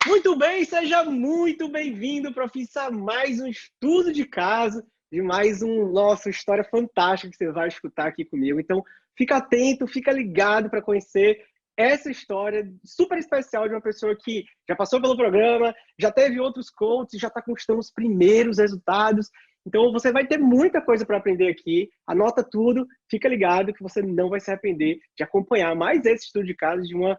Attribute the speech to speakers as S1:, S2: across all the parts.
S1: Muito bem, seja muito bem-vindo, profissa, a mais um estudo de caso, de mais nossa, história fantástica que você vai escutar aqui comigo. Então, fica atento, fica ligado para conhecer essa história super especial de uma pessoa que já passou pelo programa, já teve outros coaches, já está conquistando os primeiros resultados. Então, você vai ter muita coisa para aprender aqui. Anota tudo, fica ligado que você não vai se arrepender de acompanhar mais esse estudo de caso de uma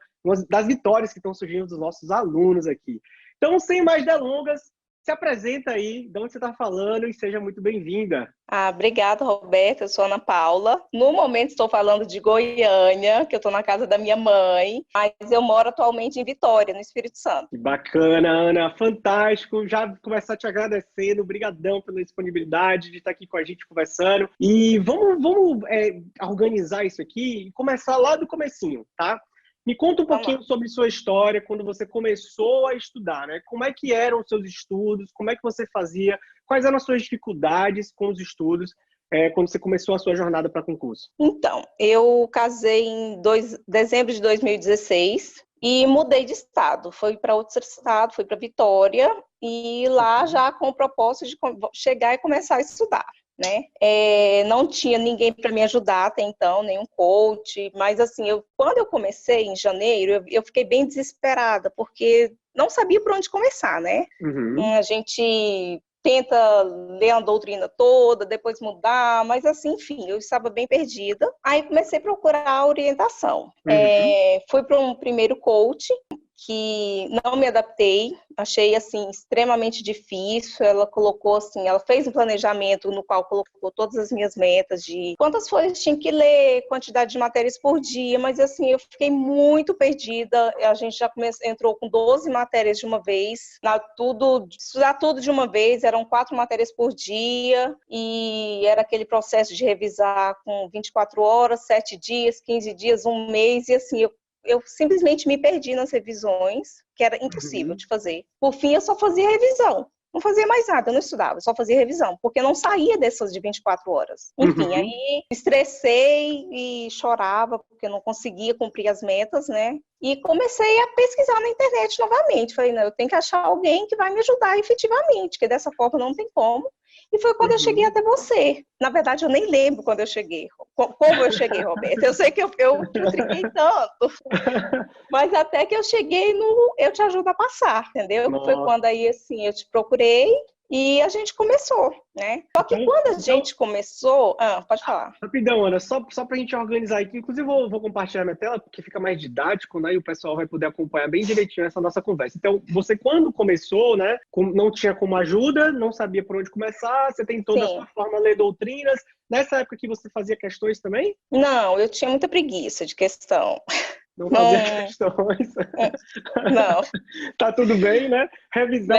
S1: das vitórias que estão surgindo dos nossos alunos aqui. Então, sem mais delongas, se apresenta aí, de onde você está falando e seja muito bem-vinda.
S2: Obrigada, Roberta. Eu sou Ana Paula. No momento estou falando de Goiânia, que eu estou na casa da minha mãe, mas eu moro atualmente em Vitória, no Espírito Santo.
S1: Que bacana, Ana. Fantástico. Já começar te agradecendo. Obrigadão pela disponibilidade de estar aqui com a gente conversando. E vamos organizar isso aqui e começar lá do comecinho, tá? Me conta um pouquinho sobre sua história, quando você começou a estudar, né? Como é que eram os seus estudos? Como é que você fazia? Quais eram as suas dificuldades com os estudos quando você começou a sua jornada para concurso?
S2: Então, eu casei em dezembro de 2016 e mudei de estado. Fui para outro estado, fui para Vitória e lá já com o propósito de chegar e começar a estudar. Né? Não tinha ninguém para me ajudar até então, nenhum coach, mas assim, quando eu comecei em janeiro, eu fiquei bem desesperada, porque não sabia por onde começar, né?
S1: Uhum.
S2: A gente tenta ler a doutrina toda, depois mudar, mas assim, enfim, eu estava bem perdida. Aí comecei a procurar orientação. Fui para um primeiro coach, que não me adaptei, achei assim extremamente difícil. Ela colocou assim, ela fez um planejamento no qual colocou todas as minhas metas de quantas folhas tinha que ler, quantidade de matérias por dia, mas assim, eu fiquei muito perdida. A gente já entrou com 12 matérias de uma vez, estudar tudo de uma vez, eram 4 matérias por dia e era aquele processo de revisar com 24 horas, 7 dias, 15 dias, um mês, e assim, eu simplesmente me perdi nas revisões, que era impossível de fazer. Por fim, eu só fazia revisão. Não fazia mais nada, eu não estudava, eu só fazia revisão, porque eu não saía dessas de 24 horas. Enfim, aí estressei e chorava, porque eu não conseguia cumprir as metas, né? E comecei a pesquisar na internet novamente. Falei, não, eu tenho que achar alguém que vai me ajudar efetivamente, porque dessa forma não tem como. E foi quando eu cheguei até você. Na verdade, eu nem lembro quando eu cheguei. Como eu cheguei, Roberto? Eu sei que eu te intriguei tanto. Mas até que eu cheguei no Eu Te Ajudo a Passar, entendeu?
S1: Nossa.
S2: Foi quando aí, assim, eu te procurei e a gente começou, né? Só que quando a gente começou... pode falar.
S1: Rapidão, Ana, só pra gente organizar aqui. Inclusive, eu vou compartilhar minha tela, porque fica mais didático, né? E o pessoal vai poder acompanhar bem direitinho essa nossa conversa. Então, você quando começou, né? Não tinha como ajuda, não sabia por onde começar, você tem toda a sua forma de ler doutrinas. Nessa época que você fazia questões também?
S2: Não, eu tinha muita preguiça de questão.
S1: Não fazia questões.
S2: Não.
S1: Tá tudo bem, né? Revisão,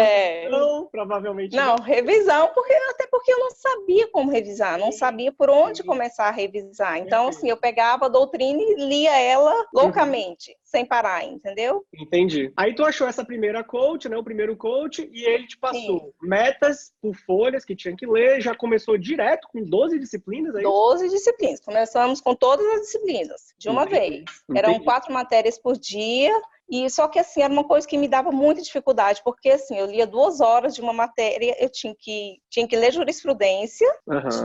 S1: não, provavelmente
S2: não. Revisão, até porque eu não sabia como revisar, não sabia por onde começar a revisar. Então, assim, eu pegava a doutrina e lia ela loucamente, sem parar, entendeu?
S1: Entendi. Aí tu achou essa primeira coach, né? O primeiro coach, e ele te passou metas por folhas que tinha que ler, já começou direto com 12 disciplinas aí?
S2: 12 disciplinas. Começamos com todas as disciplinas, de uma vez. Eram 4 matérias por dia, e só que assim, era uma coisa que me dava muita dificuldade, porque assim, eu lia 2 horas de uma matéria, eu tinha que ler jurisprudência,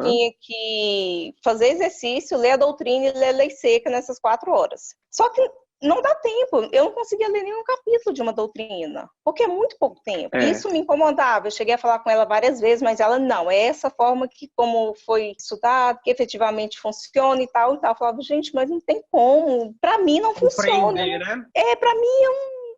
S2: tinha que fazer exercício, ler a doutrina e ler a lei seca nessas 4 horas. Só que não dá tempo, eu não conseguia ler nenhum capítulo de uma doutrina, porque é muito pouco tempo. Isso me incomodava, eu cheguei a falar com ela várias vezes, mas ela não, é essa forma que como foi estudado, que efetivamente funciona e tal. Eu falava, gente, mas não tem como, pra mim não funciona.
S1: Né?
S2: Pra mim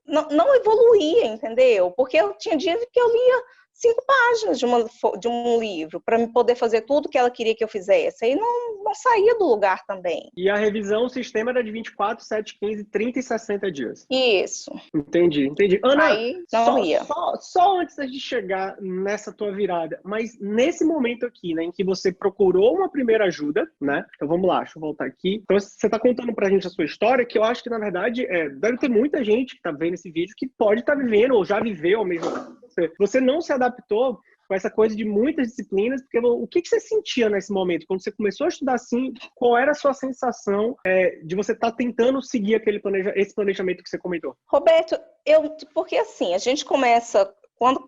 S2: eu não evoluía, entendeu? Porque eu tinha dias que eu lia 5 páginas de um livro para me poder fazer tudo que ela queria que eu fizesse. Aí não saía do lugar também.
S1: E a revisão, o sistema era de 24, 7, 15, 30 e 60 dias.
S2: Isso.
S1: Entendi. Ana,
S2: aí não ia.
S1: Só antes de chegar nessa tua virada, mas nesse momento aqui, né, em que você procurou uma primeira ajuda, né? Então vamos lá, deixa eu voltar aqui. Então você tá contando pra gente a sua história, que eu acho que na verdade deve ter muita gente que tá vendo esse vídeo que pode estar vivendo ou já viveu ao mesmo tempo. Você não se adaptou com essa coisa de muitas disciplinas, porque o que você sentia nesse momento? Quando você começou a estudar assim, qual era a sua sensação de você estar tentando seguir esse planejamento que você comentou?
S2: Roberto, porque assim, a gente começa...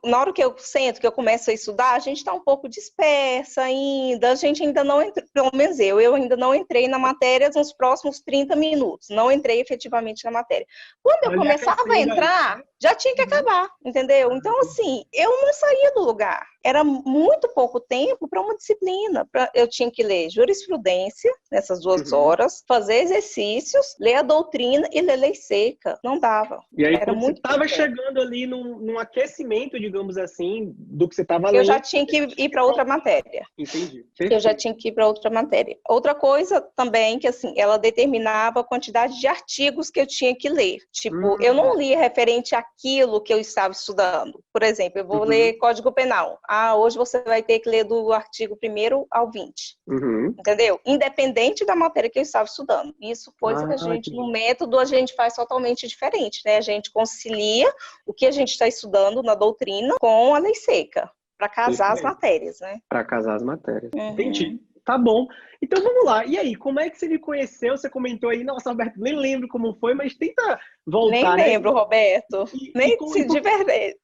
S2: na hora que eu sento, que eu começo a estudar, a gente está um pouco dispersa ainda, a gente ainda não entrou, pelo menos eu ainda não entrei na matéria nos próximos 30 minutos, não entrei efetivamente na matéria. Quando eu começava a entrar, já tinha que acabar, entendeu? Então, assim, eu não saía do lugar. Era muito pouco tempo para uma disciplina. Eu tinha que ler jurisprudência nessas 2 horas, fazer exercícios, ler a doutrina e ler lei seca. Não dava.
S1: E aí,
S2: era
S1: quando
S2: muito
S1: você estava chegando ali num aquecimento, digamos assim, do que você estava lendo...
S2: Eu já tinha que ir para outra matéria.
S1: Entendi.
S2: Eu já tinha que ir para outra matéria. Outra coisa também, que assim, ela determinava a quantidade de artigos que eu tinha que ler. Tipo, eu não lia referente àquilo que eu estava estudando. Por exemplo, eu vou ler Código Penal. Hoje você vai ter que ler do artigo 1º ao 20. Entendeu? Independente da matéria que eu estava estudando. Isso coisa que a gente, no método, a gente faz totalmente diferente, né? A gente concilia o que a gente está estudando na doutrina com a lei seca. Para casar as matérias, né?
S1: Para casar as matérias. Entendi. Tá bom. Então vamos lá. E aí, como é que você me conheceu? Você comentou aí, nossa, Roberto, nem lembro como foi, mas tenta voltar.
S2: Nem lembro, Roberto. De verdade.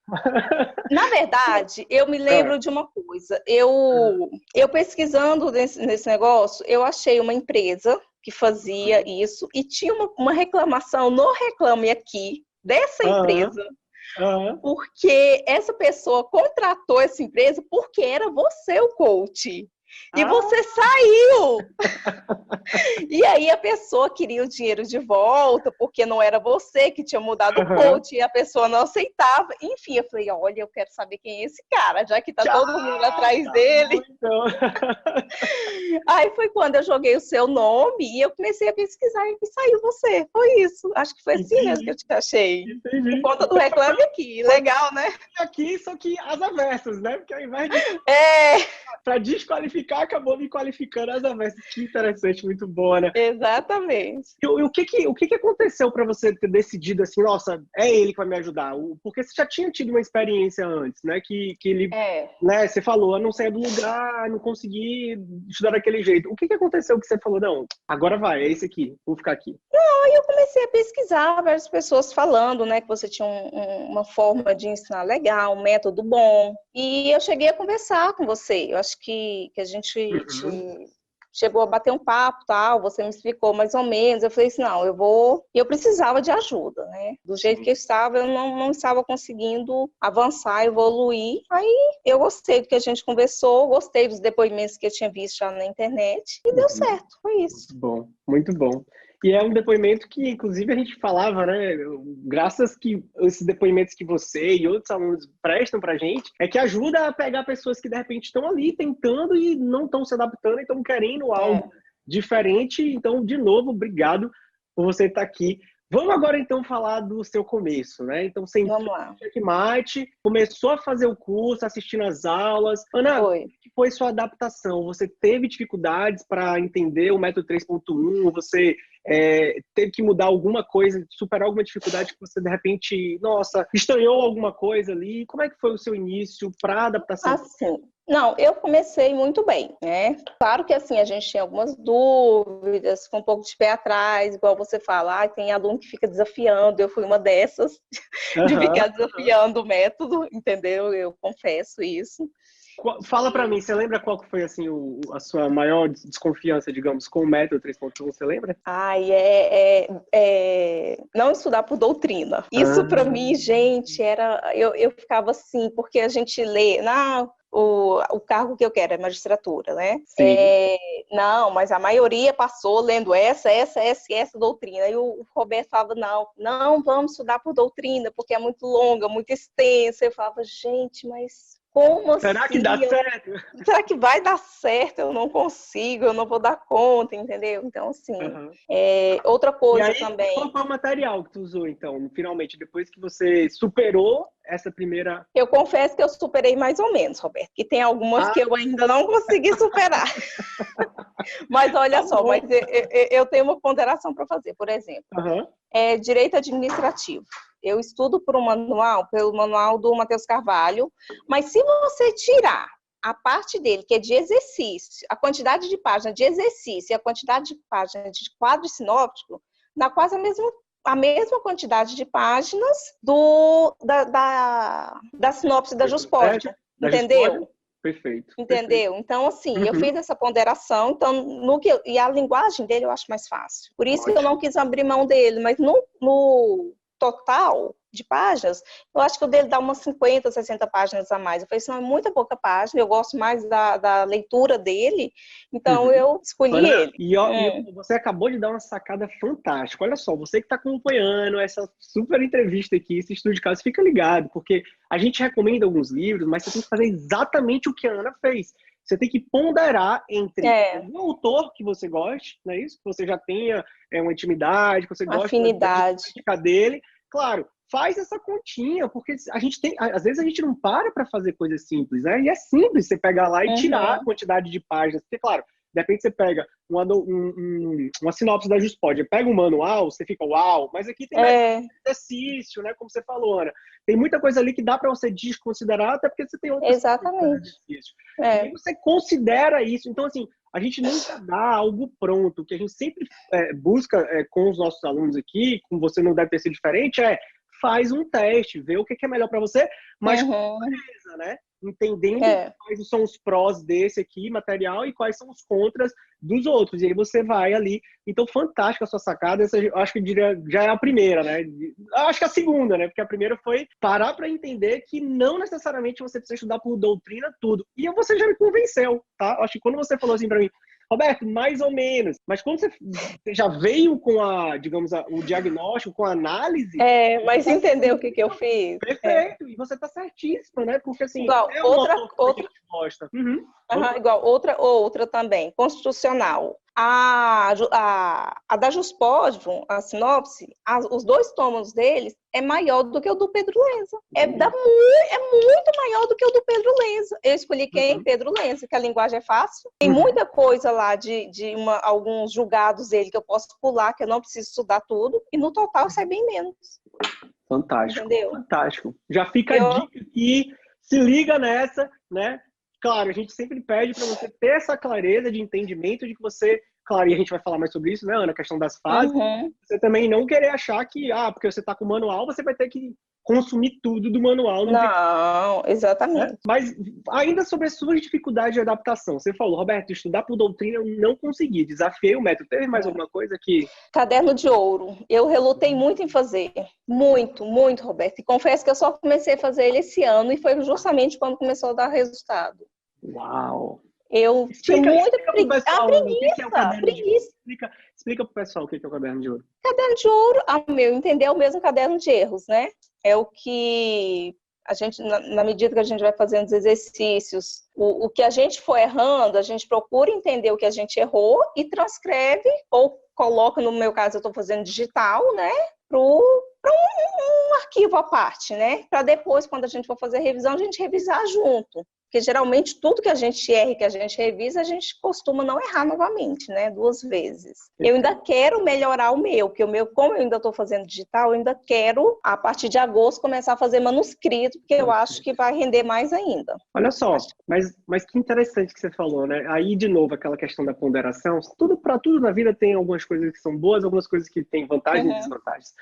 S2: Na verdade, eu me lembro de uma coisa. Eu pesquisando nesse negócio, eu achei uma empresa que fazia isso e tinha uma reclamação no Reclame Aqui dessa empresa. Porque essa pessoa contratou essa empresa porque era você o coach. E você saiu! E aí a pessoa queria o dinheiro de volta, porque não era você que tinha mudado o coach, e a pessoa não aceitava. Enfim, eu falei, olha, eu quero saber quem é esse cara, já que tá todo mundo atrás dele. Aí foi quando eu joguei o seu nome e eu comecei a pesquisar e saiu você. Foi isso. Acho que foi assim mesmo que eu te achei. Por conta do Reclame Aqui. Legal, né?
S1: Aqui, só que as avessas, né? Porque ao invés de... Para desqualificar, acabou me qualificando as avessas. Que interessante, muito boa, né?
S2: Exatamente.
S1: E o que aconteceu para você ter decidido assim, nossa, é ele que vai me ajudar? Porque você já tinha tido uma experiência antes, né? Que ele, né? Você falou, eu não saía do lugar, não consegui estudar daquele jeito. O que aconteceu que você falou, não, agora vai, é esse aqui, vou ficar aqui?
S2: Não, aí eu comecei a pesquisar, várias pessoas falando, né, que você tinha uma forma de ensinar legal, um método bom. E eu cheguei a conversar com você. Eu acho que a gente chegou a bater um papo, tal, você me explicou mais ou menos. Eu falei assim, não, eu precisava de ajuda, né? Do jeito que eu estava, eu não estava conseguindo avançar, evoluir. Aí eu gostei do que a gente conversou, gostei dos depoimentos que eu tinha visto já na internet e deu certo, foi isso.
S1: Muito bom, muito bom. E é um depoimento que, inclusive, a gente falava, né? Graças que esses depoimentos que você e outros alunos prestam pra gente, é que ajuda a pegar pessoas que, de repente, estão ali tentando e não estão se adaptando e estão querendo algo diferente. Então, de novo, obrigado por você estar aqui. Vamos agora, então, falar do seu começo, né? Então, você entrou no Checkmate, começou a fazer o curso, assistindo as aulas. Ana, como foi sua adaptação? Você teve dificuldades para entender o método 3.1? Você teve que mudar alguma coisa, superar alguma dificuldade que você, de repente, nossa, estranhou alguma coisa ali? Como é que foi o seu início para adaptação?
S2: Assim, não, eu comecei muito bem, né? Claro que, assim, a gente tinha algumas dúvidas, com um pouco de pé atrás, igual você fala, tem aluno que fica desafiando, eu fui uma dessas, de ficar desafiando o método, entendeu? Eu confesso isso.
S1: Fala pra mim, você lembra qual que foi, assim, a sua maior desconfiança, digamos, com o método 3.1, você lembra?
S2: Não estudar por doutrina. Isso pra mim, gente, eu ficava assim, porque a gente lê, o cargo que eu quero é magistratura, né? Não, mas a maioria passou lendo essa doutrina. E o Roberto falava, não vamos estudar por doutrina, porque é muito longa, muito extensa. Eu falava, gente, mas como assim?
S1: Será que dá certo?
S2: Será que vai dar certo? Eu não consigo, eu não vou dar conta, entendeu? Então, assim, outra coisa também.
S1: Qual foi o material que tu usou, então, finalmente, depois que você superou essa primeira...
S2: Eu confesso que eu superei mais ou menos, Roberto, que tem algumas que eu ainda não consegui superar. Mas olha só, mas eu tenho uma ponderação para fazer, por exemplo. Direito administrativo. eu estudo por um manual, pelo manual do Matheus Carvalho, mas se você tirar a parte dele, que é de exercício, a quantidade de páginas de exercício e a quantidade de páginas de quadro sinóptico, dá quase a mesma quantidade de páginas da sinopse da Juspod, entendeu?
S1: Perfeito.
S2: Entendeu? Então, assim, eu fiz essa ponderação, então, e a linguagem dele eu acho mais fácil. Por isso que eu não quis abrir mão dele, mas no total de páginas, eu acho que o dele dá umas 50, 60 páginas a mais. Eu falei, isso não é muita pouca página, eu gosto mais da leitura dele, então eu escolhi ele.
S1: E você acabou de dar uma sacada fantástica. Olha só, você que está acompanhando essa super entrevista aqui, esse estudo de caso, fica ligado, porque a gente recomenda alguns livros, mas você tem que fazer exatamente o que a Ana fez. Você tem que ponderar entre um autor que você goste, não é isso? Que você já tenha uma intimidade, que você goste
S2: afinidade
S1: da dele. Claro, faz essa continha, porque a gente tem, às vezes a gente não para fazer coisas simples, né? E é simples você pegar lá e tirar a quantidade de páginas. Porque, claro, de repente você pega uma sinopse da Juspod, pega um manual, você fica, uau, mas aqui tem mais exercício, né? Como você falou, Ana. Tem muita coisa ali que dá para você desconsiderar, até porque você tem outros exercícios. E aí você considera isso. Então, assim, a gente nunca dá algo pronto. O que a gente sempre busca com os nossos alunos aqui, com você não deve ter sido diferente, faz um teste, vê o que é melhor para você, mas com clareza, né? Entendendo quais são os prós desse aqui, material, e quais são os contras dos outros. E aí você vai ali. Então, fantástica a sua sacada. Essa, eu acho que já é a primeira, né? Acho que a segunda, né? Porque a primeira foi parar para entender que não necessariamente você precisa estudar por doutrina tudo. E você já me convenceu, tá? Acho que quando você falou assim para mim, Roberto, mais ou menos. Mas quando você já veio com o diagnóstico, com a análise...
S2: mas entendeu o que eu fiz?
S1: Perfeito. E você tá certíssimo, né? Porque, assim,
S2: igual, outra
S1: que a gente gosta.
S2: Igual, outra também, constitucional. A da Juspod, a sinopse, os 2 tômos deles é maior do que o do Pedro Lenza. É muito maior do que o do Pedro Lenza. Eu escolhi Pedro Lenza, que a linguagem é fácil. Tem muita coisa lá alguns julgados dele que eu posso pular, que eu não preciso estudar tudo. E no total sai bem menos.
S1: Fantástico.
S2: Entendeu?
S1: Fantástico. Já fica a dica aqui, se liga nessa, né? Claro, a gente sempre pede para você ter essa clareza de entendimento de que você, claro, e a gente vai falar mais sobre isso, né, Ana, a questão das fases, você também não querer achar que, porque você está com o manual, você vai ter que consumir tudo do manual.
S2: Não, exatamente.
S1: Mas ainda sobre as suas dificuldades de adaptação, você falou, Roberto, estudar por doutrina eu não consegui, desafiei o método. Teve mais alguma coisa que...
S2: Caderno de ouro. Eu relutei muito em fazer. Muito, muito, Roberto. E confesso que eu só comecei a fazer ele esse ano e foi justamente quando começou a dar resultado.
S1: Uau!
S2: Eu tinha muita preguiça.
S1: Explica pro pessoal o que é o caderno de ouro.
S2: Caderno de ouro, ao meu entender, é o mesmo caderno de erros, né? É o que a gente, na medida que a gente vai fazendo os exercícios, o que a gente for errando, a gente procura entender o que a gente errou e transcreve, ou coloca, no meu caso, eu estou fazendo digital, né? Para um arquivo à parte, né? Para depois, quando a gente for fazer a revisão, a gente revisar junto. Porque geralmente tudo que a gente erra e que a gente revisa, a gente costuma não errar novamente, né? 2 vezes. Eu ainda quero melhorar o meu, porque como eu ainda estou fazendo digital, eu ainda quero, a partir de agosto, começar a fazer manuscrito, porque eu acho que vai render mais ainda.
S1: Olha só, mas que interessante que você falou, né? Aí, de novo, aquela questão da ponderação. Para tudo na vida tem algumas coisas que são boas, algumas coisas que têm vantagens e desvantagens.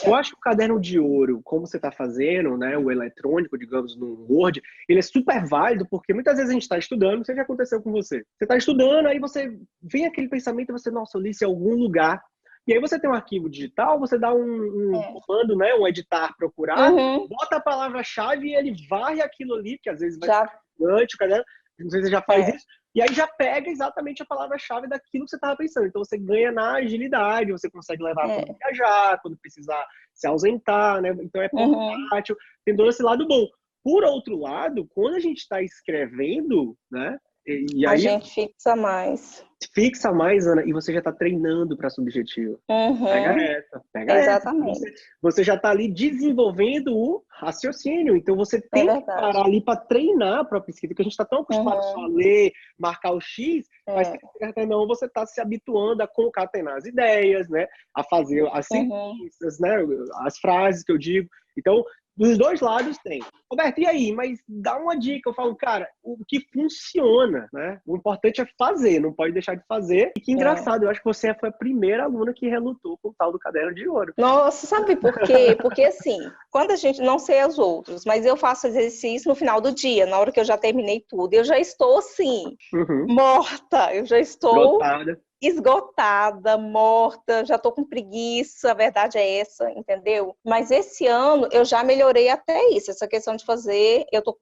S1: Eu acho que o caderno de ouro, como você está fazendo, né? O eletrônico, digamos, no Word, ele é super válido, porque muitas vezes a gente está estudando, isso já aconteceu com você. Você está estudando, aí você vem aquele pensamento, você, nossa, eu li isso em algum lugar. E aí você tem um arquivo digital, você dá um comando, né? Um editar, procurar, bota a palavra-chave e ele varre aquilo ali, que às vezes vai ficar gigante, o caderno, não sei se você já faz isso, e aí já pega exatamente a palavra-chave daquilo que você estava pensando. Então você ganha na agilidade, você consegue levar quando viajar, quando precisar se ausentar, né? Então é portátil, tem todo esse lado bom. Por outro lado, quando a gente está escrevendo, né? E
S2: A
S1: aí
S2: gente fixa mais.
S1: fixa mais, Ana, e você já está treinando para subjetivo.
S2: Uhum,
S1: Pega essa.
S2: exatamente.
S1: Você já está ali desenvolvendo o raciocínio. Então você
S2: É
S1: tem que
S2: verdade.
S1: parar ali para treinar a própria escrita, porque a gente está tão acostumado só a
S2: Uhum,
S1: ler, marcar o X, mas
S2: é.
S1: quer não, você está se habituando a concatenar as ideias, né? A fazer as
S2: Uhum.
S1: sentenças, né? As frases que eu digo. Então, dos dois lados tem. Roberto, e aí? Mas dá uma dica. Eu falo, cara, o que funciona, né? O importante é fazer, não pode deixar de fazer. E que
S2: É.
S1: engraçado, eu acho que você foi a primeira aluna que relutou com o tal do caderno de ouro.
S2: Nossa, sabe por quê? Porque assim, quando a gente não sei os outros, mas eu faço exercício no final do dia, na hora que eu já terminei tudo, eu já estou assim,
S1: Uhum.
S2: morta, eu já estou
S1: Lotada.
S2: esgotada, morta, já tô com preguiça, a verdade é essa, entendeu? Mas esse ano eu já melhorei até isso, essa questão de fazer, eu tô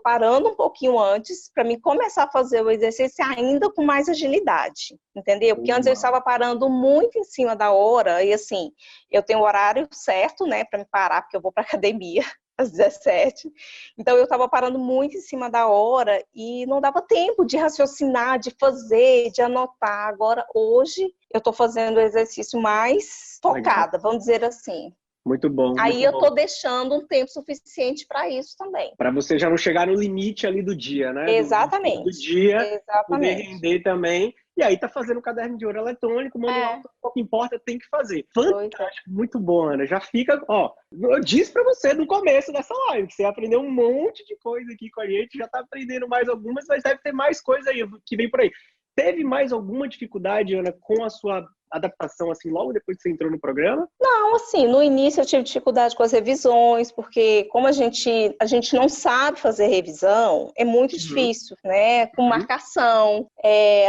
S2: parando um pouquinho antes para mim começar a fazer o exercício ainda com mais agilidade, entendeu? Porque antes eu estava parando muito em cima da hora e assim, eu tenho o horário certo, né, para me parar, porque eu vou para academia às 17. Então, eu estava parando muito em cima da hora e não dava tempo de raciocinar, de fazer, de anotar. Agora, hoje, eu estou fazendo o exercício mais
S1: Legal.
S2: focada, vamos dizer assim.
S1: Muito bom,
S2: Aí,
S1: muito
S2: eu
S1: bom.
S2: estou deixando um tempo suficiente para isso também.
S1: Para você já não chegar no limite ali do dia, né? Do
S2: Exatamente.
S1: dia, poder
S2: Exatamente.
S1: render também. E aí tá fazendo o caderno de ouro eletrônico, manual,
S2: É,
S1: pouco importa, tem que fazer.
S2: pois é.
S1: Fantástico, muito bom, Ana. Já fica, ó, eu disse para você no começo dessa live, que você aprendeu um monte de coisa aqui com a gente, já tá aprendendo mais algumas, mas deve ter mais coisa aí que vem por aí. Teve mais alguma dificuldade, Ana, com a sua adaptação, assim, logo depois que você entrou no programa?
S2: Não, assim, no início eu tive dificuldade com as revisões, porque como a gente não sabe fazer revisão, é muito
S1: Uhum,
S2: difícil, né? Com
S1: uhum.
S2: marcação,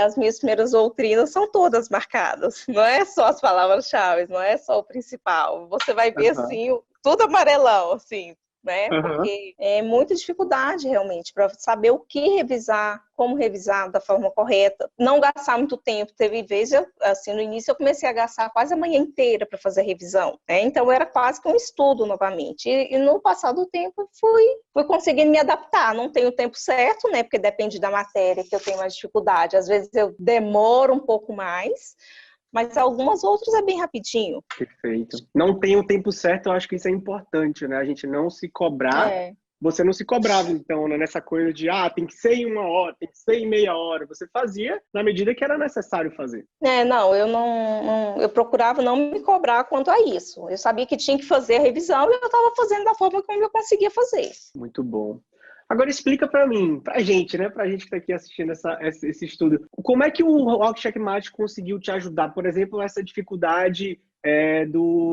S2: as minhas primeiras doutrinas são todas marcadas, não é só as palavras-chave, não é só o principal. Você vai ver,
S1: Aham,
S2: assim, tudo amarelão, assim, né?
S1: aham.
S2: Porque é muita dificuldade realmente para saber o que revisar, como revisar da forma correta, não gastar muito tempo. Teve vezes, assim, no início eu comecei a gastar quase a manhã inteira para fazer a revisão, né? Então era quase que um estudo novamente. E no passar do tempo eu fui conseguindo me adaptar. Não tenho o tempo certo, né? Porque depende da matéria que eu tenho mais dificuldade. Às vezes eu demoro um pouco mais, mas algumas outras é bem rapidinho.
S1: Perfeito. Não tem o tempo certo, eu acho que isso é importante, né? A gente não se cobrar.
S2: É.
S1: Você não se cobrava, então, né? Nessa coisa de, tem que ser em 1 hora, tem que ser em meia hora. Você fazia na medida que era necessário fazer.
S2: Não, eu eu procurava não me cobrar quanto a isso. Eu sabia que tinha que fazer a revisão e eu estava fazendo da forma como eu conseguia fazer.
S1: Muito bom. Agora explica para mim, pra gente, né? Pra gente que está aqui assistindo esse estudo. Como é que o Rock Checkmate conseguiu te ajudar? Por exemplo, essa dificuldade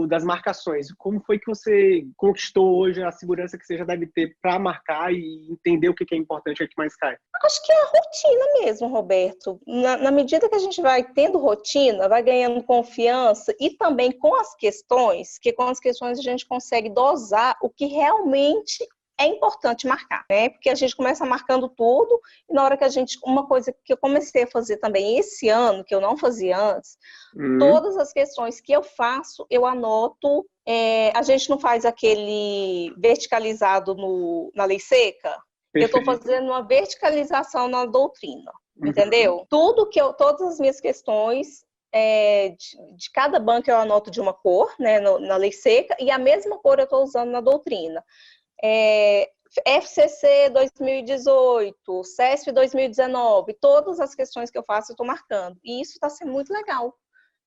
S1: das marcações. Como foi que você conquistou hoje a segurança que você já deve ter para marcar e entender o que é importante e o que mais cai?
S2: Acho que é a rotina mesmo, Roberto. Na medida que a gente vai tendo rotina, vai ganhando confiança e também com as questões, que com as questões a gente consegue dosar o que realmente é importante marcar, né? Porque a gente começa marcando tudo e na hora que uma coisa que eu comecei a fazer também esse ano, que eu não fazia antes, todas as questões que eu faço, eu anoto. A gente não faz aquele verticalizado na lei seca. Eu estou
S1: Perfeito.
S2: fazendo uma verticalização na doutrina,
S1: Uhum.
S2: entendeu? Todas as minhas questões, de cada banco eu anoto de uma cor, né, na lei seca, e a mesma cor eu estou usando na doutrina. FCC 2018, CESP 2019, todas as questões que eu faço eu estou marcando. E isso está sendo muito legal.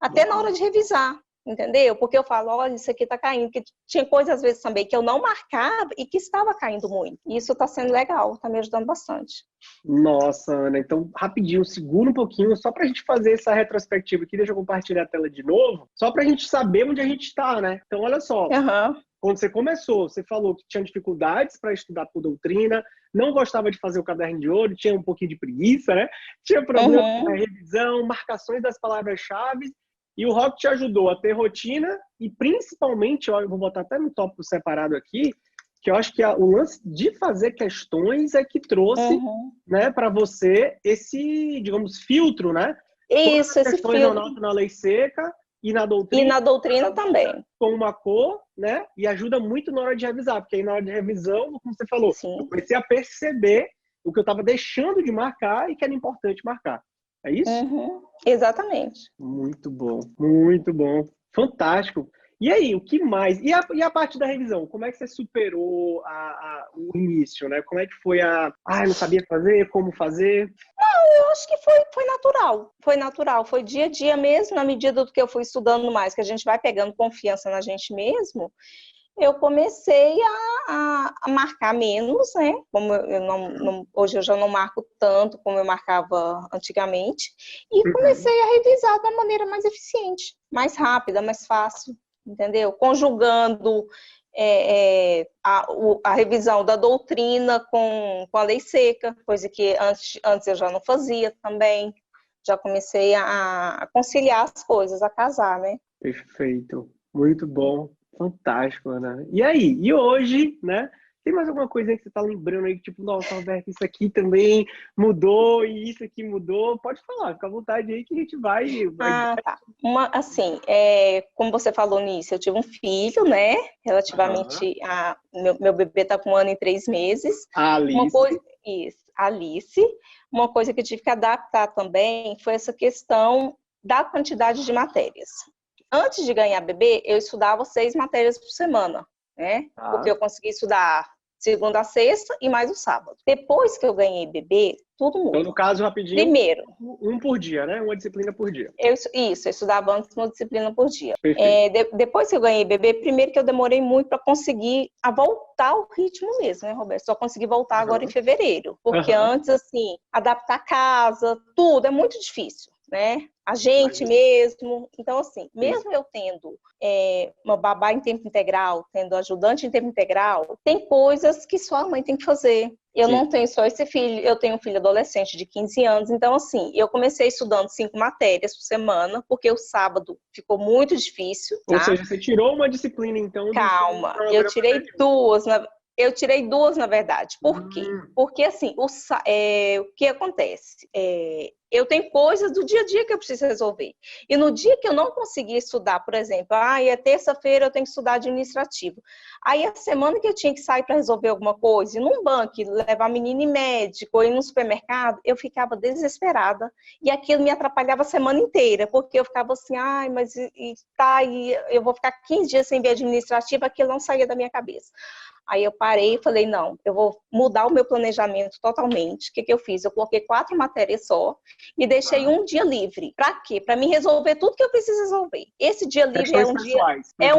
S2: Até na hora de revisar, entendeu? Porque eu falo, olha, isso aqui está caindo. Porque tinha coisas, às vezes, também que eu não marcava e que estava caindo muito. E isso está sendo legal, está me ajudando bastante.
S1: Nossa, Ana, então rapidinho, segura um pouquinho, só para a gente fazer essa retrospectiva aqui, deixa eu compartilhar a tela de novo, só para a gente saber onde a gente está, né? Então, olha só,
S2: Uhum.
S1: quando você começou, você falou que tinha dificuldades para estudar por doutrina, não gostava de fazer o caderno de ouro, tinha um pouquinho de preguiça, né? Tinha problema com a
S2: Uhum.
S1: revisão, marcações das palavras-chave, e o Rock te ajudou a ter rotina e principalmente, ó, eu vou botar até no tópico separado aqui, que eu acho que o lance de fazer questões é que trouxe,
S2: Uhum.
S1: né, para você esse, digamos, filtro, né? Todas
S2: Isso,
S1: as
S2: esse
S1: questões eu
S2: filtro.
S1: anoto na lei seca e na
S2: E
S1: doutrina
S2: na doutrina também.
S1: com uma cor, né? E ajuda muito na hora de revisar, porque aí na hora de revisão, como você falou, eu
S2: Sim.
S1: comecei a perceber o que eu estava deixando de marcar e que era importante marcar. É isso?
S2: Exatamente.
S1: Muito bom, muito bom. Fantástico. E aí, o que mais? E a parte da revisão? Como é que você superou o início, né? Como é que foi não sabia fazer, como fazer?
S2: Eu acho que foi natural. Foi natural, foi dia a dia mesmo, na medida do que eu fui estudando mais, que a gente vai pegando confiança na gente mesmo, eu comecei a marcar menos, né? Como hoje eu já não marco tanto como eu marcava antigamente, e comecei a revisar da maneira mais eficiente, mais rápida, mais fácil, entendeu? Conjugando a revisão da doutrina com a lei seca, coisa que antes eu já não fazia também. Já comecei a conciliar as coisas, a casar, né?
S1: Perfeito. Muito bom. Fantástico, Ana. E aí? E hoje, né? Tem mais alguma coisa aí que você tá lembrando aí, tipo, nossa, Roberto, isso aqui também mudou e isso aqui mudou? Pode falar, fica à vontade aí que a gente vai.
S2: Tá. Como você falou nisso, eu tive um filho, né? Relativamente, meu bebê tá com 1 ano e 3 meses.
S1: A Alice.
S2: Isso, Alice. Uma coisa que eu tive que adaptar também foi essa questão da quantidade de matérias. Antes de ganhar bebê, eu estudava 6 matérias por semana, né? Porque eu consegui estudar segunda a sexta e mais o sábado. Depois que eu ganhei bebê, tudo muda.
S1: Então, no caso, rapidinho,
S2: primeiro,
S1: um por dia, né? Uma disciplina por dia.
S2: Eu estudava antes uma disciplina por dia.
S1: Depois
S2: que eu ganhei bebê, primeiro que eu demorei muito para conseguir voltar ao ritmo mesmo, né, Roberto? Só consegui voltar agora em fevereiro. Porque antes, assim, adaptar a casa, tudo é muito difícil, né? A gente mesmo. Então, assim, mesmo eu tendo uma babá em tempo integral, tendo ajudante em tempo integral, tem coisas que só a mãe tem que fazer. Eu não tenho só esse filho, eu tenho um filho adolescente de 15 anos, então assim, eu comecei estudando 5 matérias por semana, porque o sábado ficou muito difícil, tá?
S1: Ou seja, você tirou uma disciplina, então...
S2: Calma, eu tirei 2, eu tirei 2, na verdade. Por quê? Porque, assim, o que acontece? Eu tenho coisas do dia a dia que eu preciso resolver. E no dia que eu não conseguia estudar, por exemplo, é terça-feira, eu tenho que estudar administrativo. Aí, a semana que eu tinha que sair para resolver alguma coisa, ir num banco, levar a menina em médico, ou ir no supermercado, eu ficava desesperada. E aquilo me atrapalhava a semana inteira, porque eu ficava assim, mas eu vou ficar 15 dias sem ver administrativo, aquilo não saía da minha cabeça. Aí eu parei e falei, não, eu vou mudar o meu planejamento totalmente. O que eu fiz? Eu coloquei 4 matérias só e deixei um dia livre. Para quê? Para mim resolver tudo que eu preciso resolver. Esse dia livre é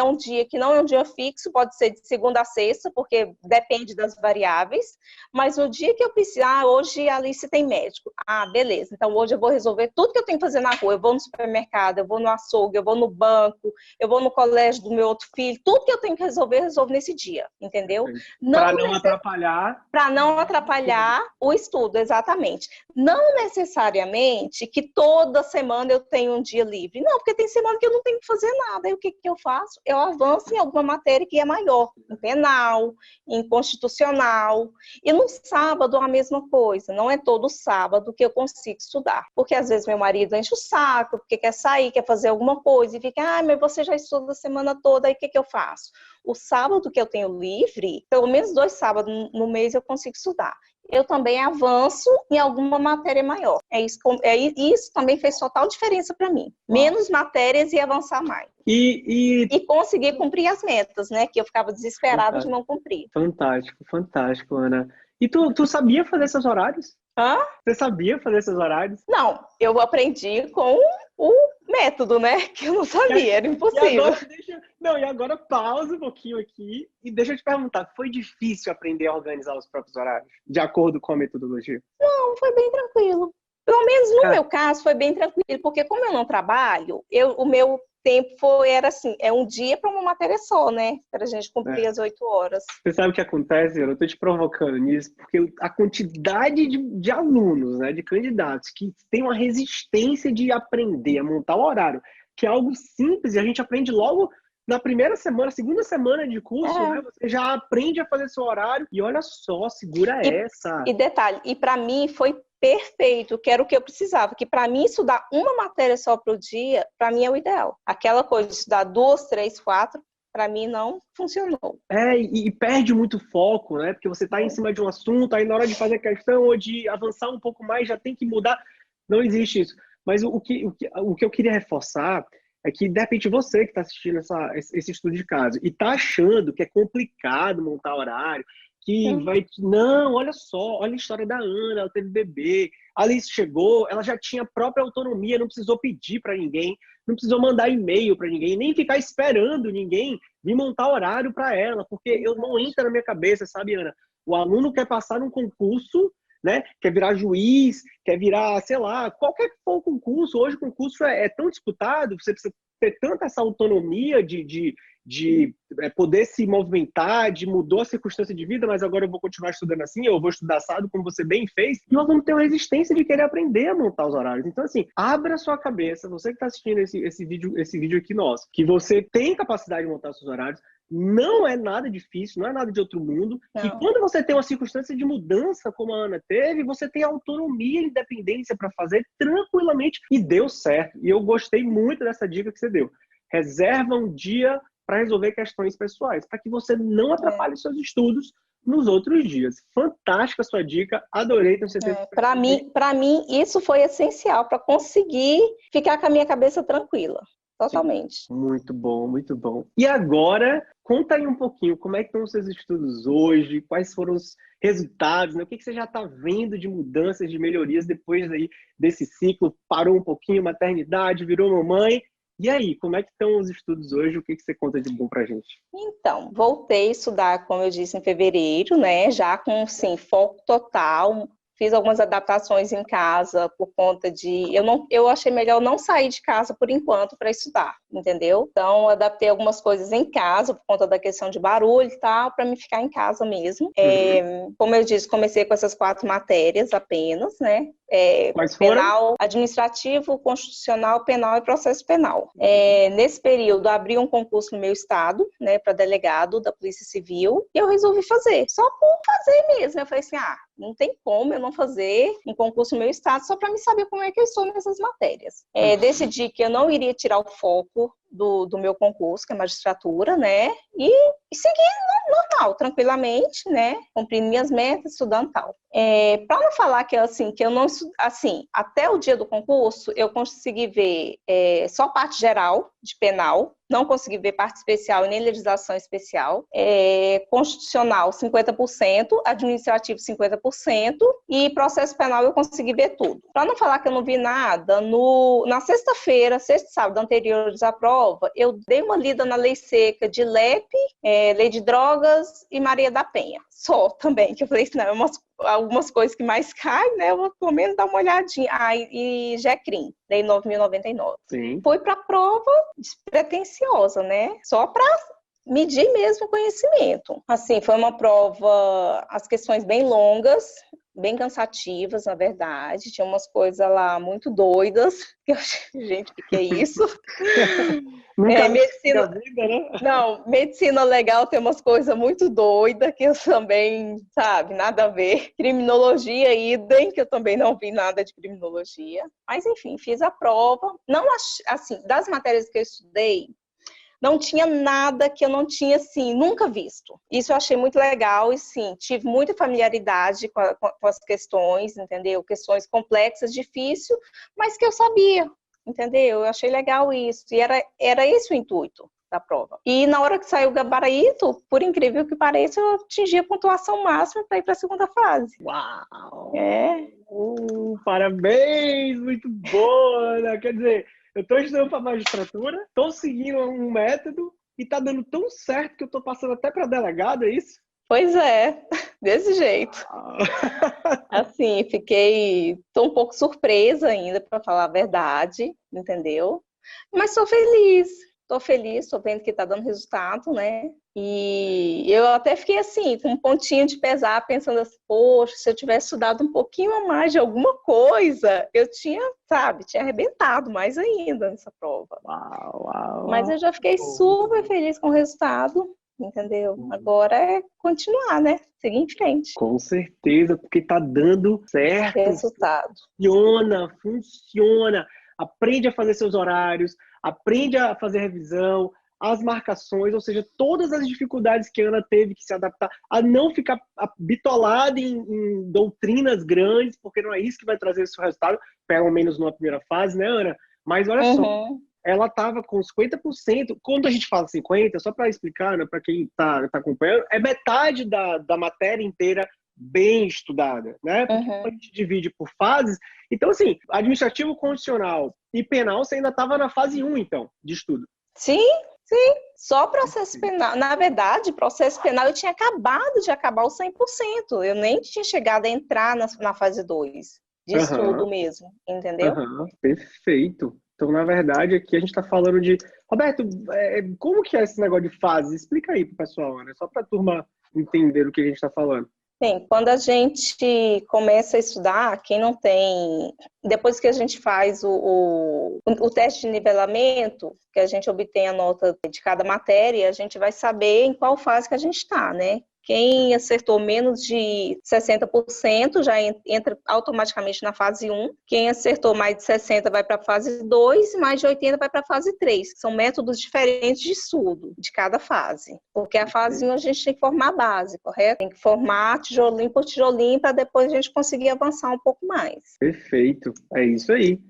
S2: um dia que não é um dia fixo, pode ser de segunda a sexta, porque depende das variáveis. Mas no dia que eu precisar, hoje a Alice tem médico. Beleza. Então hoje eu vou resolver tudo que eu tenho que fazer na rua. Eu vou no supermercado, eu vou no açougue, eu vou no banco, eu vou no colégio do meu outro filho. Tudo que eu tenho que resolver, eu resolvo nesse dia. Entendeu?
S1: Para não atrapalhar.
S2: Para não atrapalhar o estudo, exatamente. Não necessariamente que toda semana eu tenho um dia livre. Não, porque tem semana que eu não tenho que fazer nada. Aí o que eu faço? Eu avanço em alguma matéria que é maior. Em penal, em constitucional. E no sábado a mesma coisa. Não é todo sábado que eu consigo estudar. Porque às vezes meu marido enche o saco, porque quer sair, quer fazer alguma coisa. E fica, mas você já estuda a semana toda. Aí o que eu faço? O sábado que eu tenho livre, pelo menos 2 sábados no mês eu consigo estudar. Eu também avanço em alguma matéria maior. Isso também fez total diferença para mim. Menos matérias e avançar mais. E conseguir cumprir as metas, né? Que eu ficava desesperada de não cumprir.
S1: Fantástico, fantástico, Ana. E tu sabia fazer esses horários? Você sabia fazer esses horários?
S2: Não, eu aprendi com o método, né? Que eu não sabia, era impossível.
S1: E agora pausa um pouquinho aqui e deixa eu te perguntar, foi difícil aprender a organizar os próprios horários, de acordo com a metodologia?
S2: Não, foi bem tranquilo. Pelo menos no meu caso foi bem tranquilo, porque como eu não trabalho, o meu tempo era assim, é um dia para uma matéria só, né? Para a gente cumprir as 8 horas.
S1: Você sabe o que acontece? Eu tô te provocando nisso, porque a quantidade de alunos, né, de candidatos que tem uma resistência de aprender a montar o horário, que é algo simples e a gente aprende logo na primeira semana, segunda semana de curso, né? Você já aprende a fazer seu horário e olha só, segura essa.
S2: E detalhe, e para mim foi perfeito, que era o que eu precisava, que para mim estudar uma matéria só pro dia, para mim é o ideal. Aquela coisa de estudar 2, 3, 4, para mim não funcionou.
S1: E perde muito foco, né? Porque você está em cima de um assunto, aí na hora de fazer questão ou de avançar um pouco mais, já tem que mudar. Não existe isso. Mas o que eu queria reforçar é que, de repente, você que está assistindo esse estudo de caso e está achando que é complicado montar horário, que vai... Não, olha só, olha a história da Ana, ela teve bebê, a Alice chegou, ela já tinha própria autonomia, não precisou pedir para ninguém, não precisou mandar e-mail para ninguém, nem ficar esperando ninguém vir montar horário para ela, porque eu não entra na minha cabeça, sabe, Ana? O aluno quer passar num concurso, né? Quer virar juiz, quer virar, sei lá, qualquer que for o concurso. Hoje o concurso é tão disputado, você precisa ter tanta essa autonomia de poder se movimentar, de mudou a circunstância de vida, mas agora eu vou continuar estudando assim, eu vou estudar assado, como você bem fez, e nós vamos ter uma resistência de querer aprender a montar os horários. Então, assim, abra a sua cabeça, você que está assistindo esse vídeo aqui nosso, que você tem capacidade de montar os seus horários, não é nada difícil, não é nada de outro mundo. Não. E quando você tem uma circunstância de mudança, como a Ana teve, você tem autonomia e independência para fazer tranquilamente, e deu certo. E eu gostei muito dessa dica que você deu. Reserva um dia para resolver questões pessoais, para que você não atrapalhe seus estudos nos outros dias. Fantástica a sua dica, adorei, tenho certeza.
S2: Para mim, isso foi essencial para conseguir ficar com a minha cabeça tranquila. Totalmente.
S1: Sim, muito bom, muito bom. E agora, conta aí um pouquinho, como é que estão os seus estudos hoje, quais foram os resultados, né? O que você já está vendo de mudanças, de melhorias depois aí desse ciclo? Parou um pouquinho, maternidade, virou mamãe. E aí, como é que estão os estudos hoje? O que você conta de bom pra gente?
S2: Então, voltei a estudar, como eu disse, em fevereiro, né? Já com, sim, foco total. Fiz algumas adaptações em casa por conta de... Eu achei melhor não sair de casa por enquanto para estudar, entendeu? Então, adaptei algumas coisas em casa por conta da questão de barulho e tal, para me ficar em casa mesmo. Como eu disse, comecei com essas 4 matérias apenas, né?
S1: Quais foram?
S2: Penal, administrativo, constitucional, penal e processo penal. Nesse período, abri um concurso no meu estado, né, para delegado da Polícia Civil, e eu resolvi fazer, só por fazer mesmo. Eu falei assim, não tem como eu não fazer um concurso no meu estado só para me saber como é que eu estou nessas matérias. Decidi que eu não iria tirar o foco do meu concurso, que é magistratura, né, e seguir normal, tranquilamente, né, cumprindo minhas metas, estudando tal. Para não falar que eu não, assim, até o dia do concurso, eu consegui ver só parte geral de penal, não consegui ver parte especial e nem legislação especial, constitucional 50%, administrativo 50% e processo penal eu consegui ver tudo. Para não falar que eu não vi nada, na sexta-feira, sexta e sábado anteriores à prova, eu dei uma lida na lei seca de LEP, lei de drogas e Maria da Penha. Só também, que eu falei assim, não, algumas coisas que mais caem, né? Eu vou pelo menos dar uma olhadinha. E GECRIM, Lei 9.099.
S1: Sim.
S2: Foi para prova despretensiosa, né? Só para medir mesmo o conhecimento. Assim, foi uma prova, as questões bem longas, bem cansativas, na verdade. Tinha umas coisas lá muito doidas. Que eu achei, gente, o que é isso? Medicina... vida, né? Não, medicina legal tem umas coisas muito doidas que eu também, sabe, nada a ver. Criminologia, idem, que eu também não vi nada de criminologia. Mas, enfim, fiz a prova. Não, assim, das matérias que eu estudei, não tinha nada que eu não tinha, assim, nunca visto. Isso eu achei muito legal e, sim, tive muita familiaridade com as questões, entendeu? Questões complexas, difíceis, mas que eu sabia, entendeu? Eu achei legal isso. E era esse o intuito da prova. E na hora que saiu o gabarito, por incrível que pareça, eu atingi a pontuação máxima para ir para a segunda fase.
S1: Uau! Parabéns! Muito boa! Né? Quer dizer... Eu estou estudando para magistratura, estou seguindo um método e está dando tão certo que eu estou passando até para delegado, é isso?
S2: Pois é, desse jeito. Assim, estou um pouco surpresa ainda, para falar a verdade, entendeu? Mas estou feliz, estou vendo que está dando resultado, né? E eu até fiquei assim, com um pontinho de pesar, pensando assim, poxa, se eu tivesse estudado um pouquinho a mais de alguma coisa, eu tinha arrebentado mais ainda nessa prova.
S1: Uau.
S2: Mas eu já fiquei super feliz com o resultado, entendeu? Agora é continuar, né? Seguir em frente.
S1: Com certeza, porque tá dando certo.
S2: Resultado.
S1: Funciona. Aprende a fazer seus horários, aprende a fazer revisão, as marcações, ou seja, todas as dificuldades que a Ana teve que se adaptar, a não ficar bitolada em doutrinas grandes, porque não é isso que vai trazer o seu resultado, pelo menos numa primeira fase, né, Ana? Mas olha só, ela estava com 50%. Quando a gente fala 50%, só para explicar, né, para quem está acompanhando, é metade da matéria inteira bem estudada, né? Porque a gente divide por fases. Então, assim, administrativo constitucional e penal, você ainda estava na fase 1, então, de estudo.
S2: Sim. Só processo penal. Na verdade, processo penal eu tinha acabado de acabar os 100%. Eu nem tinha chegado a entrar na fase 2 de estudo mesmo, entendeu?
S1: Perfeito. Então, na verdade, aqui a gente está falando de... Roberto, como que é esse negócio de fase? Explica aí pro pessoal, né? Só para a turma entender o que a gente está falando.
S2: Bem, quando a gente começa a estudar, quem não tem... Depois que a gente faz o teste de nivelamento, que a gente obtém a nota de cada matéria, a gente vai saber em qual fase que a gente está, né? Quem acertou menos de 60% já entra automaticamente na fase 1. Quem acertou mais de 60% vai para a fase 2 e mais de 80% vai para a fase 3. São métodos diferentes de estudo de cada fase. Porque a fase 1 a gente tem que formar a base, correto? Tem que formar tijolinho por tijolinho para depois a gente conseguir avançar um pouco mais.
S1: Perfeito. É isso aí.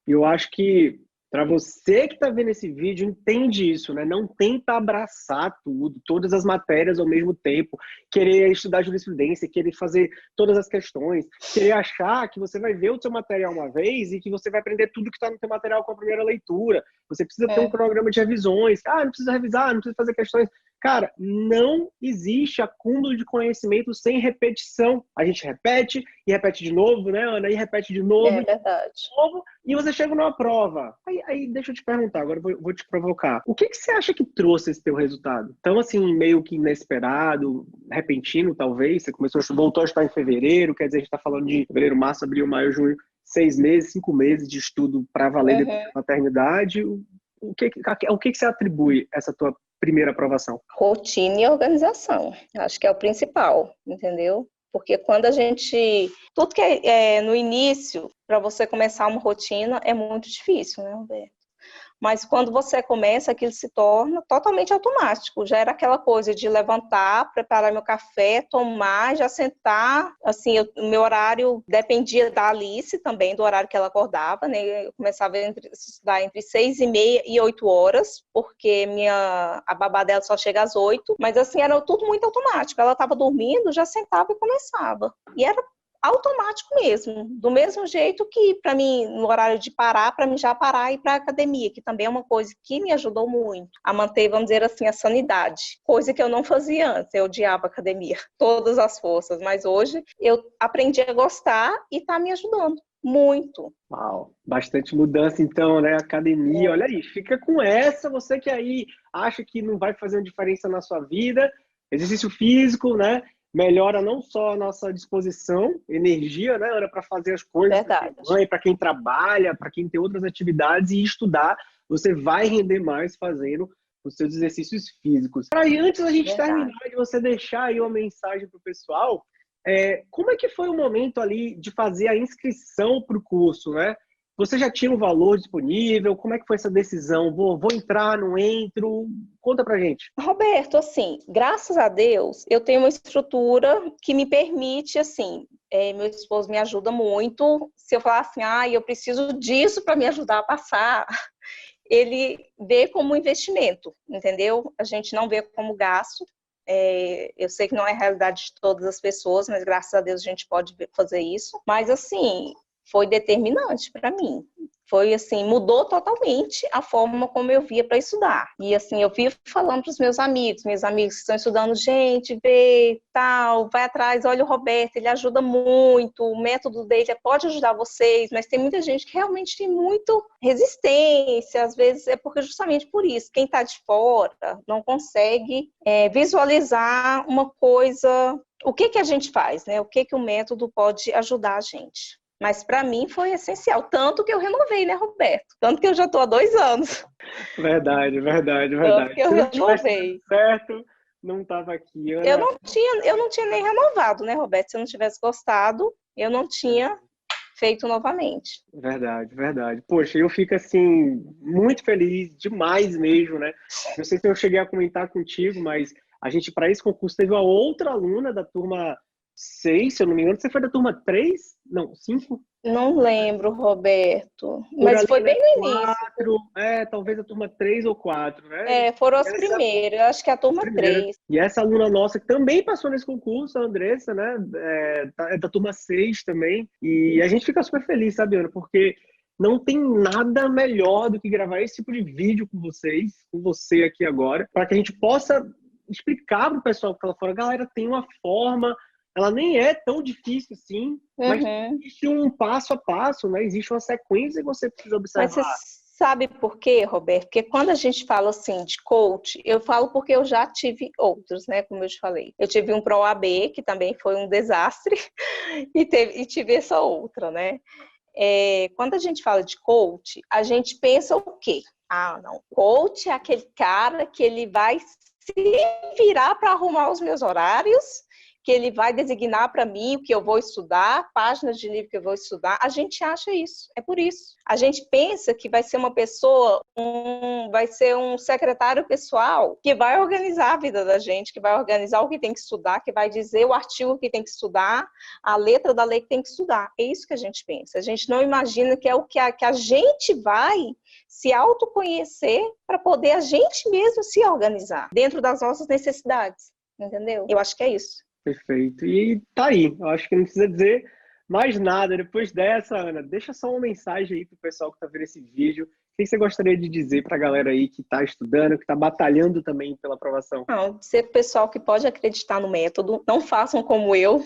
S1: E eu acho que para você que está vendo esse vídeo, entende isso, né? Não tenta abraçar tudo, todas as matérias ao mesmo tempo, querer estudar jurisprudência, querer fazer todas as questões, querer achar que você vai ver o seu material uma vez e que você vai aprender tudo que está no seu material com a primeira leitura. Você precisa ter um cronograma de revisões. Não precisa revisar, não precisa fazer questões. Cara, não existe acúmulo de conhecimento sem repetição. A gente repete e repete de novo, né, Ana? E repete de novo.
S2: É verdade.
S1: De novo, e você chega numa prova. Aí deixa eu te perguntar, agora eu vou te provocar. O que você acha que trouxe esse teu resultado? Então, assim, meio que inesperado, repentino, talvez. Você voltou a estudar em fevereiro, quer dizer, a gente está falando de fevereiro, março, abril, maio, junho, 6 meses, 5 meses de estudo para valer depois da maternidade. O que você atribui essa tua primeira aprovação?
S2: Rotina e organização. Acho que é o principal, entendeu? Porque quando a gente... Tudo que é no início, para você começar uma rotina, é muito difícil, né, Roberto? Mas quando você começa, aquilo se torna totalmente automático. Já era aquela coisa de levantar, preparar meu café, tomar, já sentar. Assim, o meu horário dependia da Alice também, do horário que ela acordava, né? Eu começava a estudar entre 6h30 e 8 horas, porque a babá dela só chega às 8. Mas assim, era tudo muito automático. Ela estava dormindo, já sentava e começava. E era automático mesmo, do mesmo jeito que para mim, no horário de parar, para mim já parar e ir para a academia, que também é uma coisa que me ajudou muito a manter, vamos dizer assim, a sanidade, coisa que eu não fazia antes, eu odiava a academia, todas as forças, mas hoje eu aprendi a gostar e está me ajudando muito.
S1: Uau, bastante mudança então, né? Academia, olha aí, fica com essa, você que aí acha que não vai fazer uma diferença na sua vida, exercício físico, né? Melhora não só a nossa disposição, energia, né, Ana, para fazer as coisas, para quem trabalha, para quem tem outras atividades e estudar, você vai render mais fazendo os seus exercícios físicos. Aí, antes da gente terminar, de você deixar aí uma mensagem para o pessoal, como é que foi o momento ali de fazer a inscrição para o curso, né? Você já tinha um valor disponível? Como é que foi essa decisão? Vou entrar, não entro? Conta pra gente.
S2: Roberto, assim, graças a Deus, eu tenho uma estrutura que me permite, assim, meu esposo me ajuda muito. Se eu falar assim, eu preciso disso para me ajudar a passar, ele vê como investimento, entendeu? A gente não vê como gasto. Eu sei que não é a realidade de todas as pessoas, mas graças a Deus a gente pode fazer isso. Mas, assim, foi determinante para mim. Foi assim, mudou totalmente a forma como eu via para estudar. E assim, eu via falando para os meus amigos que estão estudando, gente, vê, tal, vai atrás, olha o Roberto, ele ajuda muito, o método dele pode ajudar vocês, mas tem muita gente que realmente tem muito resistência, às vezes é porque justamente por isso, quem está de fora não consegue visualizar uma coisa, o que a gente faz, né? O que o método pode ajudar a gente. Mas para mim foi essencial, tanto que eu renovei, né, Roberto? Tanto que eu já estou há 2 anos.
S1: Verdade.
S2: Tanto que eu renovei.
S1: Certo, não estava aqui. Ana...
S2: Eu não tinha nem renovado, né, Roberto? Se eu não tivesse gostado, eu não tinha feito novamente.
S1: Verdade, verdade. Poxa, eu fico assim, muito feliz, demais mesmo, né? Não sei se eu cheguei a comentar contigo, mas a gente, para esse concurso, teve uma outra aluna da turma 6, se eu não me engano. Você foi da turma 3? Não, 5?
S2: Não lembro, Roberto,
S1: Por
S2: mas foi
S1: ali, né?
S2: bem no início.
S1: 4, talvez a turma 3 ou 4, né?
S2: Foram
S1: E
S2: as
S1: essa
S2: primeiras, acho que a turma
S1: primeira.
S2: 3.
S1: E essa aluna nossa que também passou nesse concurso, a Andressa, né? É da turma 6 também. E a gente fica super feliz, sabe, Ana? Porque não tem nada melhor do que gravar esse tipo de vídeo com vocês, com você aqui agora, para que a gente possa explicar para o pessoal que tá lá fora, galera, tem uma forma, ela nem é tão difícil assim, mas
S2: Uhum.
S1: existe um passo a passo, né? Existe uma sequência que você precisa
S2: Mas você
S1: observar.
S2: sabe por quê, Roberto? Porque quando a gente fala assim de coach, eu falo porque eu já tive outros, né? Como eu te falei. Eu tive um ProAB, que também foi um desastre, e tive essa outra, né? Quando a gente fala de coach, a gente pensa o quê? Ah, não. Coach é aquele cara que ele vai se virar para arrumar os meus horários, que ele vai designar para mim o que eu vou estudar, páginas de livro que eu vou estudar. A gente acha isso, é por isso. A gente pensa que vai ser uma pessoa, vai ser um secretário pessoal que vai organizar a vida da gente, que vai organizar o que tem que estudar, que vai dizer o artigo que tem que estudar, a letra da lei que tem que estudar. É isso que a gente pensa. A gente não imagina que é o que a gente vai se autoconhecer para poder a gente mesmo se organizar dentro das nossas necessidades, entendeu? Eu acho que é isso.
S1: Perfeito. E tá aí. Eu acho que não precisa dizer mais nada. Depois dessa, Ana, deixa só uma mensagem aí pro pessoal que tá vendo esse vídeo. O que você gostaria de dizer pra galera aí que tá estudando, que tá batalhando também pela aprovação?
S2: Não, dizer pro pessoal que pode acreditar no método, não façam como eu,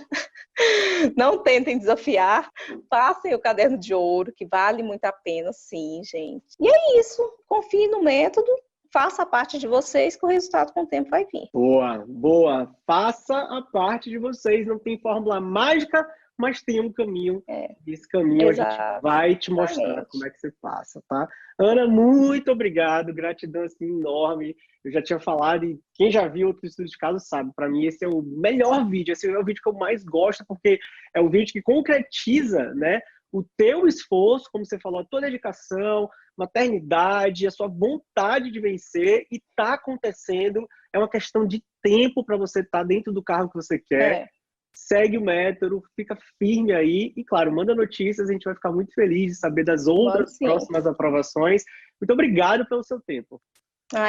S2: não tentem desafiar, passem o caderno de ouro, que vale muito a pena, sim, gente. E é isso, confie no método, faça a parte de vocês, que o resultado com o tempo vai vir.
S1: Boa, boa. Faça a parte de vocês. Não tem fórmula mágica, mas tem um caminho. E esse caminho a gente vai te mostrar como é que você passa, tá? Ana, muito obrigado. Gratidão assim, enorme. Eu já tinha falado e quem já viu outros estudos de caso sabe. Para mim, esse é o melhor vídeo. Esse é o vídeo que eu mais gosto, porque é um vídeo que concretiza, né, o teu esforço, como você falou, a tua dedicação, maternidade, a sua vontade de vencer, e tá acontecendo. É uma questão de tempo para você estar dentro do carro que você quer. Segue o método, fica firme aí e, claro, manda notícias, a gente vai ficar muito feliz de saber das outras próximas aprovações. Muito obrigado pelo seu tempo.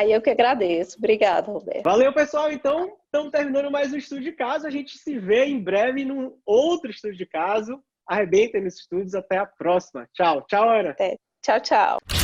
S2: Eu que agradeço. Obrigada, Roberto.
S1: Valeu, pessoal. Então, estamos terminando mais um Estudo de Caso. A gente se vê em breve num outro Estudo de Caso. Arrebentem nos estudos. Até a próxima. Tchau. Tchau, Ana.
S2: Tchau, tchau.